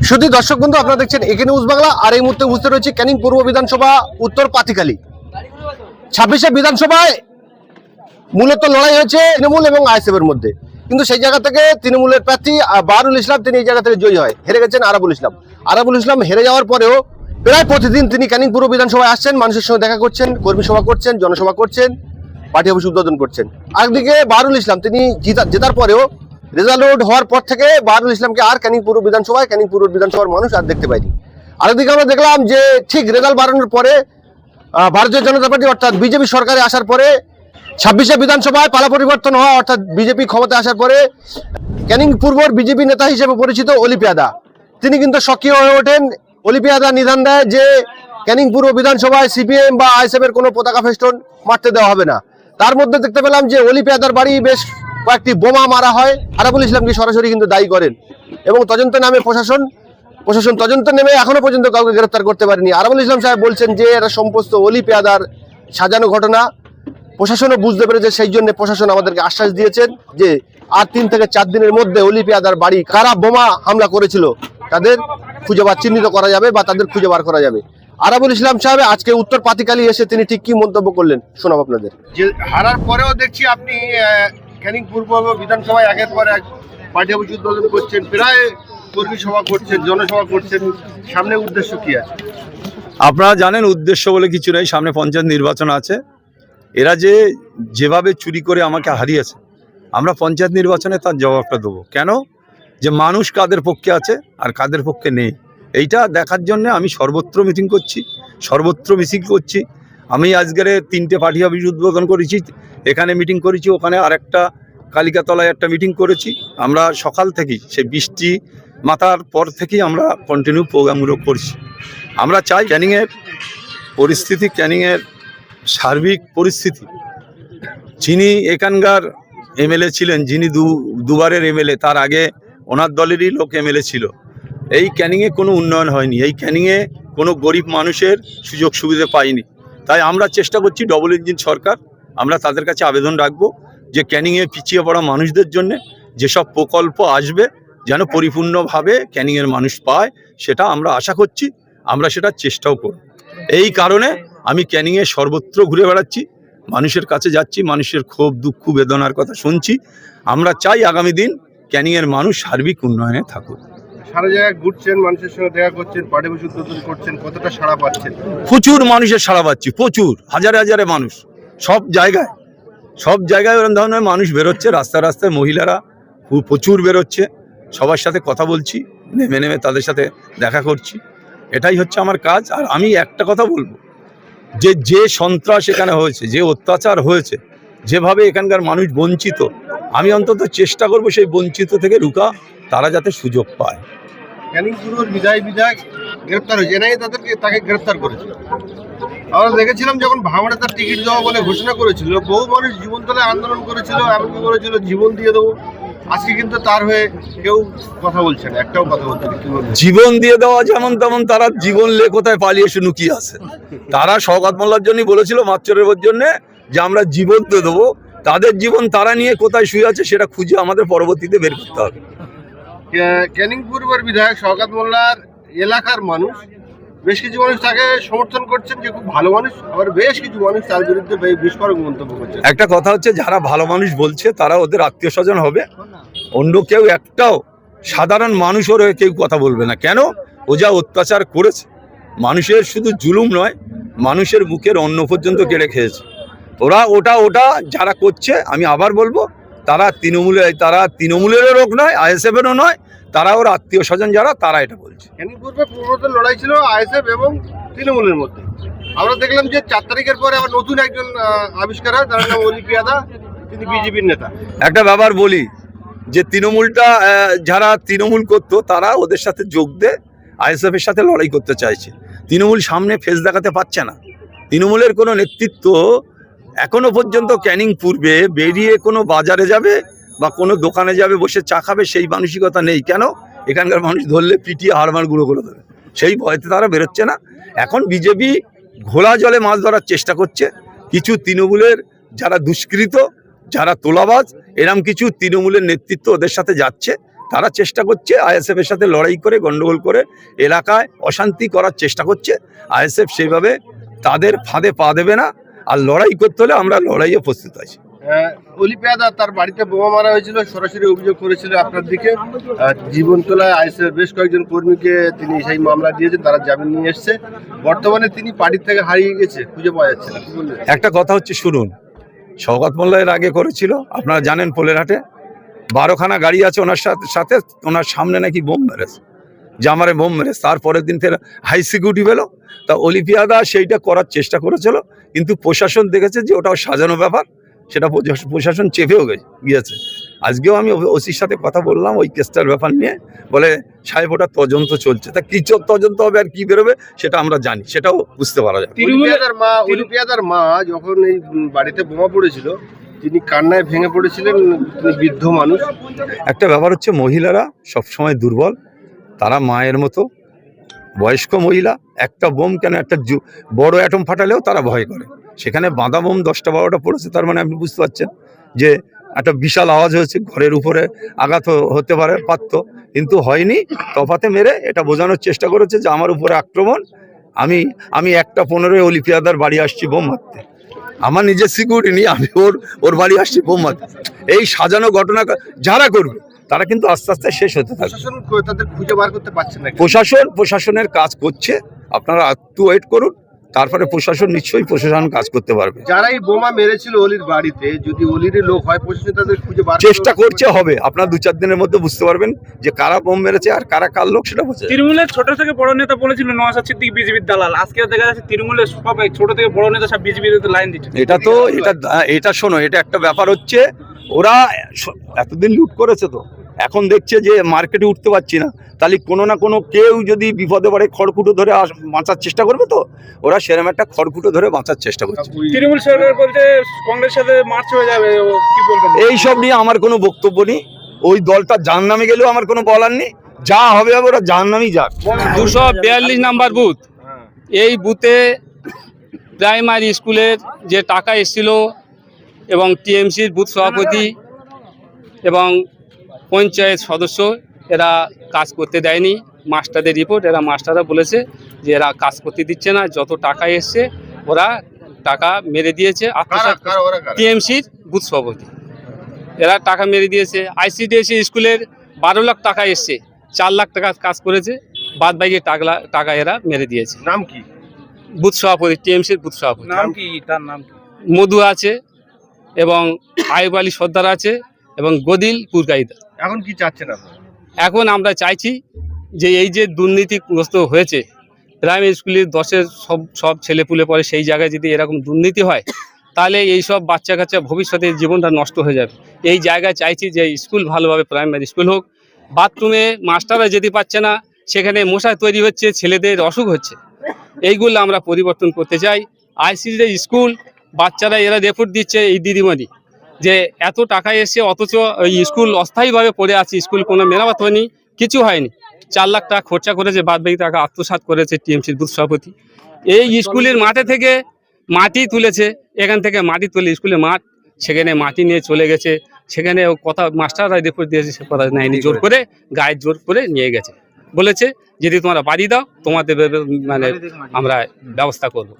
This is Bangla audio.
শুধু দর্শক বন্ধু, আপনারা দেখছেন একে নিউজ বাংলা। আর এই মুহূর্তে উপস্থিত রয়েছে ক্যানিং পূর্ব বিধানসভা উত্তর পাতিখালী 26শে বিধানসভায়। মূলত লড়াই হয়েছে তৃণমূল এবং আইএসএফ এর মধ্যে, কিন্তু সেই জায়গা থেকে তৃণমূলের প্রার্থী বাহারুল ইসলাম তিনি এই জায়গা থেকে জয়ী হয়। হেরে গেছেন আরাবুল ইসলাম। আরাবুল ইসলাম হেরে যাওয়ার পরেও প্রায় প্রতিদিন তিনি ক্যানিং পূর্ব বিধানসভায় আসছেন, মানুষের সঙ্গে দেখা করছেন, কর্মী সভা করছেন, জনসভা করছেন, পার্টি অফিস উদ্বোধন করছেন। আরেকদিকে বাহারুল ইসলাম তিনি জেতার পরেও রেজাল্ট আউট হওয়ার পর থেকে বাহারুল ইসলামকে আর ক্যানিং পূর্ব বিধানসভার মানুষ আর দেখতে পায়নি। আরেকদিকে আমরা দেখলাম যে ঠিক রেজাল্ট বাড়ানোর পরে ভারতীয় জনতা পার্টি অর্থাৎ বিজেপি সরকারে আসার পরে 26শে বিধানসভায় পালা পরিবর্তন হওয়া অর্থাৎ বিজেপি ক্ষমতায় আসার পরে ক্যানিং পূর্বর বিজেপি নেতা হিসেবে পরিচিত অলি পেয়াদা তিনি কিন্তু সক্রিয় হয়ে ওঠেন। অলি পেয়াদা নিদান দেয় যে ক্যানিং পূর্ব বিধানসভায় সিপিএম বা আইএসএফ এর কোনো পতাকা ফেস্টন মারতে দেওয়া হবে না। তার মধ্যে দেখতে পেলাম যে অলি পেয়াদার বাড়ি বেশ কয়েকটি বোমা মারা হয়। আরাবুল ইসলামকে সরাসরি কিন্তু দায়ী করেন এবং তদন্ত নামে প্রশাসন তদন্ত নেমে এখনো পর্যন্ত কাউকে গ্রেফতার করতে পারেনি। আরাবুল ইসলাম সাহেব বলছেন যে এরা সমস্ত অলি পেয়াদার সাজানো ঘটনা, প্রশাসনও বুঝতে পেরেছে, সেই জন্য প্রশাসন আমাদেরকে আশ্বাস দিয়েছেন যে আর 3 থেকে 4 দিনের মধ্যে অলি পেয়াদার বাড়ি কারা বোমা হামলা করেছিল তাদের চিহ্নিত করা যাবে বা তাদের খুঁজে বার করা যাবে। আরাবুল ইসলাম সাহেব আজকে উত্তর পাতিখালী এসে তিনি ঠিক কি মন্তব্য করলেন শোনাব আপনাদের। যে হারার পরেও দেখছি আপনি ক্যানিং পূর্ব বিধানসভায় একের পর এক পার্টি অফিস উদ্বোধন করছেন, প্রায় কর্মী সভা করছেন, জনসভা করছেন, সামনে উদ্দেশ্য কি আছে? আপনারা জানেন উদ্দেশ্য বলে কিছু নেই, সামনে পঞ্চায়েত নির্বাচন আছে। এরা যেভাবে চুরি করে আমাকে হারিয়েছে, আমরা পঞ্চায়েত নির্বাচনে তার জবাবটা দেবো। কেন? যে মানুষ কাদের পক্ষে আছে আর কাদের পক্ষে নেই, এইটা দেখার জন্য আমি সর্বত্র মিটিং করছি। আমি আজকের 3টে পার্টি অফিস উদ্বোধন করেছি, এখানে মিটিং করেছি, ওখানে আরেকটা কালিকাতলায় একটা মিটিং করেছি। আমরা সকাল থেকেই সেই বৃষ্টি মাথার পর থেকেই আমরা কন্টিনিউ প্রোগ্রামগুলো করছি। আমরা চাই ক্যানিংয়ের সার্বিক পরিস্থিতি, যিনি এখানকার এমএলএ ছিলেন, যিনি দুবারের এমএলএ, তার আগে ওনার দলেরই লোক এমএলএ ছিল। এই ক্যানিংয়ে কোনো উন্নয়ন হয়নি, এই ক্যানিংয়ে কোনো গরিব মানুষের সুযোগ সুবিধা পায়নি। তাই আমরা চেষ্টা করছি, ডবল ইঞ্জিন সরকার, আমরা তাদের কাছে আবেদন রাখবো যে ক্যানিংয়ে পিছিয়ে পড়া মানুষদের জন্য যেসব প্রকল্প আসবে যেন পরিপূর্ণভাবে ক্যানিংয়ের মানুষ পায়, সেটা আমরা আশা করছি, আমরা সেটা চেষ্টাও করব। এই কারণে আমি ক্যানিংয়ে সর্বত্র ঘুরে বেড়াচ্ছি, মানুষের কাছে যাচ্ছি, মানুষের ক্ষোভ দুঃখ বেদনার কথা শুনছি। আমরা চাই আগামী দিন ক্যানিংয়ের মানুষ সার্বিক উন্নয়নে থাকুক। সারা জায়গায় ঘুরছেন, মানুষের সঙ্গে দেখা করছেন, পার্টি অফিস উদ্বোধন করছেন, কতটা সাড়া পাচ্ছেন? প্রচুর মানুষের সাড়া পাচ্ছি, প্রচুর, হাজারে মানুষ, সব জায়গায় এরকম ধরনের মানুষ বেরোচ্ছে, রাস্তায় মহিলারা প্রচুর বেরোচ্ছে। সবার সাথে কথা বলছি, নেমে তাদের সাথে দেখা করছি, এটাই হচ্ছে আমার কাজ। আর আমি একটা কথা বলবো, যে সন্ত্রাস এখানে হয়েছে, যে অত্যাচার হয়েছে, যেভাবে এখানকার মানুষ বঞ্চিত, আমি অন্তত চেষ্টা করব সেই বঞ্চিত থেকে রুখা, তারা যাতে সুযোগ পায়। ক্যানিং পূর্বর বিধায়ক গ্রেপ্তার হয়েছে, এনআইএ তাকে গ্রেপ্তার করেছিল। আমরা দেখেছিলাম যখন ভাঙড়ে তার টিকিট দেওয়া বলে ঘোষণা করেছিল, বহু মানুষ জীবনতলায় আন্দোলন করেছিল, এমনকি করেছিল জীবন দিয়ে দেবো। আজকে কিন্তু তার হয়ে কেউ কথা বলছে না, একটাও কথা বলছে না। জীবন দিয়ে দেওয়া যেমন তেমন, তারা জীবন লে কোথায় পালিয়ে এসে লুকিয়ে আছে। তারা শওকত মোল্লার জন্যই বলেছিল, মাতচরের জন্য, যে আমরা জীবন দিয়ে দেবো। তাদের জীবন তারা নিয়ে কোথায় শুয়ে আছে সেটা খুঁজে আমাদের পরবর্তীতে বের করতে হবে। ক্যানিং পূর্বের বিধায়ক শওকত মোল্লার এলাকার মানুষ, বেশ কিছু মানুষ তাকে সমর্থন করছেন যে খুব ভালো মানুষ, আবার বেশ কিছু মানুষ তার বিরুদ্ধে বিস্ফোরক মন্তব্য করছেন। একটা কথা হচ্ছে, যারা ভালো মানুষ বলছে তারা ওদের আত্মীয় স্বজন হবে, অন্য কেউ একটাও সাধারণ মানুষের হয়ে কেউ কথা বলবে না। কেন? ও যা অত্যাচার করেছে, মানুষের শুধু জুলুম নয়, মানুষের বুকের অন্ন পর্যন্ত কেড়ে খেয়েছে। ওটা যারা করছে, আমি আবার বলবো, তারা তৃণমূলেরও লোক নয়, আইএসএফেরও নয়, তারা ওর আত্মীয় স্বজন যারা, তারা এটা বলছে। ক্যানিং পূর্বে পূর্বতন লড়াই ছিল আইএসএফ এবং তৃণমূলের মধ্যে। আমরা দেখলাম যে 4 তারিখের পরে আবার নতুন একজন আবিষ্কার হয়, তার নাম অলি পেয়াদা, তিনি বিজেপির নেতা। একটা ব্যাপার বলি, যে যারা তৃণমূল করতো, তারা ওদের সাথে যোগ দিয়ে আইএসএফ এর সাথে লড়াই করতে চাইছে। তৃণমূল সামনে ফেস দেখাতে পারছে না। তৃণমূলের কোনো নেতৃত্ব এখনো পর্যন্ত ক্যানিং পূর্বে বেরিয়ে কোনো বাজারে যাবে বা কোনো দোকানে যাবে, বসে চা খাবে, সেই মানসিকতা নেই। কেন? এখানকার মানুষ ধরলে পিটিয়ে হাড়মাড় গুঁড়ো করে দেবে, সেই ভয়তে তারা বেরোচ্ছে না। এখন বিজেপি ঘোলা জলে মাছ ধরার চেষ্টা করছে। কিছু তৃণমূলের যারা দুষ্কৃত, যারা তোলাবাজ, এরম কিছু তৃণমূলের নেতৃত্ব ওদের সাথে যাচ্ছে, তারা চেষ্টা করছে আইএসএফ এর সাথে লড়াই করে গন্ডগোল করে এলাকায় অশান্তি করার চেষ্টা করছে। আইএসএফ সেইভাবে তাদের ফাঁদে পা দেবে না, আর লড়াই করতে হলে আমরা লড়াইয়ে প্রস্তুত আছি। অলিপিয়াদা তার বাড়িতে বোমা মারা হয়েছিল, সরাসরি অভিযোগ করেছিল আপনার দিকে। জীবনতলায় আইএসএফ বেশ কয়েকজন কর্মীকে তিনি সেই মামলা দিয়েছেন, তারা জামিন নিয়ে এসছে। বর্তমানে তিনি পার্টির থেকে হারিয়ে গেছে, খুঁজে পাওয়া যাচ্ছে না, কি বলবেন? একটা কথা হচ্ছে শুনুন, শওকত মোল্লা এর আগে করেছিল, আপনারা জানেন পোলেরহাটে 12খানা গাড়ি আছে ওনার সাথে ওনার সামনে নাকি বোম মেরেছে, জামারে বোম মেরেছে। তারপরের দিন ফের হাই সিকিউরিটি পেলো। তা অলিপিয়াদা সেইটা করার চেষ্টা করেছিল, কিন্তু প্রশাসন দেখেছে যে ওটাও সাজানো ব্যাপার, সেটা প্রশাসন চেপেও গিয়েছে। আজকেও আমি ওসির সাথে কথা বললাম ওই কেসটার ব্যাপার নিয়ে, বলে সাহেব ওটা তদন্ত চলছে। তা কি তদন্ত হবে আর কি বেরোবে সেটা আমরা জানি, সেটাও বুঝতে পারা যাবে। অলিপিয়াদার মা যখন এই বাড়িতে বোমা পড়েছিল, তিনি কান্নায় ভেঙে পড়েছিলেন, তিনি বৃদ্ধ মানুষ। একটা ব্যাপার হচ্ছে মহিলারা সবসময় দুর্বল, তারা মায়ের মতো বয়স্ক মহিলা। একটা বোম কেন, একটা বড় অ্যাটম ফাটালেও তারা ভয় করে। সেখানে বাঁধা বোম 10টা 12টা পড়েছে, তার মানে আপনি বুঝতে পারছেন যে একটা বিশাল আওয়াজ হয়েছে, ঘরের উপরে আঘাত হতে পারত, কিন্তু হয়নি। তফাতে মেরে এটা বোঝানোর চেষ্টা করেছে যে আমার উপরে আক্রমণ, আমি 1:15 অলিপিয়াদার বাড়ি আসছি বোম মারতে, আমার নিজের সিকিউরিটি নিয়ে আমি ওর বাড়ি আসছি বোম মারতে। এই সাজানো ঘটনা যারা করবে তারা কিন্তু আস্তে আস্তে শেষ হতে থাকবে। প্রশাসন তাদের খুঁজে বার করতে পারছে না। প্রশাসনের কাজ করছে, আপনারা একটু ওয়েট করুন, তারপরে প্রশাসন নিশ্চয়ই প্রশাসন কাজ করতে পারবে। যারা এই বোমা মেরেছিল অলির বাড়িতে, যদি অলির লোক হয়, প্রশাসন তাদের খুঁজে বার চেষ্টা করছে, হবে। আপনার 2-4 দিনের মধ্যে বুঝতে পারবেন যে কারা বোম মেরেছে আর কার লোক, সেটা বোঝা যাবে। তৃণমূলের ছোট থেকে বড় নেতা বলেছিল নওশাদ সিদ্দিকী বিজেপির দালাল, আজকে দেখা যাচ্ছে তৃণমূলের সবাই ছোট থেকে বড় নেতা সব বিজেপির লাইন দিচ্ছে। এটা শোনো, এটা একটা ব্যাপার হচ্ছে, ওরা এতদিন লুট করেছে, তো এখন দেখছে যে মার্কেটে উঠতে পারছি না, তাহলে কোনো না কোনো কেউ যদি বিপদে পড়ে খড়কুটো ধরে বাঁচার চেষ্টা করবে, তো ওরা সেরকম একটা খড়কুটো ধরে বাঁচার চেষ্টা করছে। তৃণমূল সরকার বলতে কংগ্রেসের সাথে মার্চ হয়ে যাবে, কি বলবেন? এইসব নিয়ে আমার কোনো বক্তব্য নেই। ওই দলটা জাহান্নামে গেলেও আমার কোনো বলার নেই, যা হবে ওরা জাহান্নামেই যাক। 242 নাম্বার বুথ, এই বুথে প্রাইমারি স্কুলের যে টাকা এসেছিল এবং টিএমসির বুথ সভাপতি এবং পঞ্চায়েত সদস্য এরা কাজ করতে দেয়নি। মাস্টারদের রিপোর্ট, মাস্টাররা বলেছে যে এরা কাজ করতে দিচ্ছে না, যত টাকা এসছে ওরা টাকা মেরে দিয়েছে। টিএমসির বুথ সভাপতি এরা টাকা মেরে দিয়েছে। আইসিডিএসি স্কুলের 12 লাখ টাকা এসছে, 4 লাখ টাকা কাজ করেছে, বাদ বাকি টাকা এরা মেরে দিয়েছে। নাম কি? বুথ সভাপতি, টিএমসির বুথ সভাপতি। নাম কি? তার নাম কি? মধু আছে এবং আইব আলী সর্দার আছে এবং গদিল পুরকাইদা। এখন কি চাচ্ছেন আপনারা? এখন আমরা চাইছি যে এই যে দুর্নীতিগ্রস্ত হয়েছে, প্রাইমারি স্কুলের 10-এর সব ছেলেপুলে পড়ে, সেই জায়গায় যদি এরকম দুর্নীতি হয়, তাহলে এই সব বাচ্চা কাচ্চা ভবিষ্যতে জীবনটা নষ্ট হয়ে যাবে। এই জায়গায় চাইছি যে স্কুল ভালোভাবে প্রাইমারি স্কুল হোক। বাথরুমে মাস্টাররা যেতে পারছে না, সেখানে মশা তৈরি হচ্ছে, ছেলেদের অসুখ হচ্ছে, এইগুলো আমরা পরিবর্তন করতে চাই। আইসিডি স্কুল বাচ্চারা এরা রিপোর্ট দিচ্ছে এই দিদিমণি যে এত টাকা এসে, অথচ ওই স্কুল অস্থায়ীভাবে পড়ে আছে, স্কুল কোনো মেরামত হয়নি, কিছু হয়নি। 4 লাখ টাকা খরচা করেছে, বাদ বাকি টাকা আত্মসাৎ করেছে টিএমসির বুথ সভাপতি। এই স্কুলের মাঠে থেকে মাটি তুলেছে, এখান থেকে মাটি তুলে স্কুলের মাঠ, সেখানে মাটি নিয়ে চলে গেছে, সেখানে কথা মাস্টাররা রিপোর্ট দিয়েছে, সে কথা নেয়নি, জোর করে গায়ে জোর করে নিয়ে গেছে, বলেছে যদি তোমরা বাড়ি দাও তোমাদের মানে আমরা ব্যবস্থা করবো।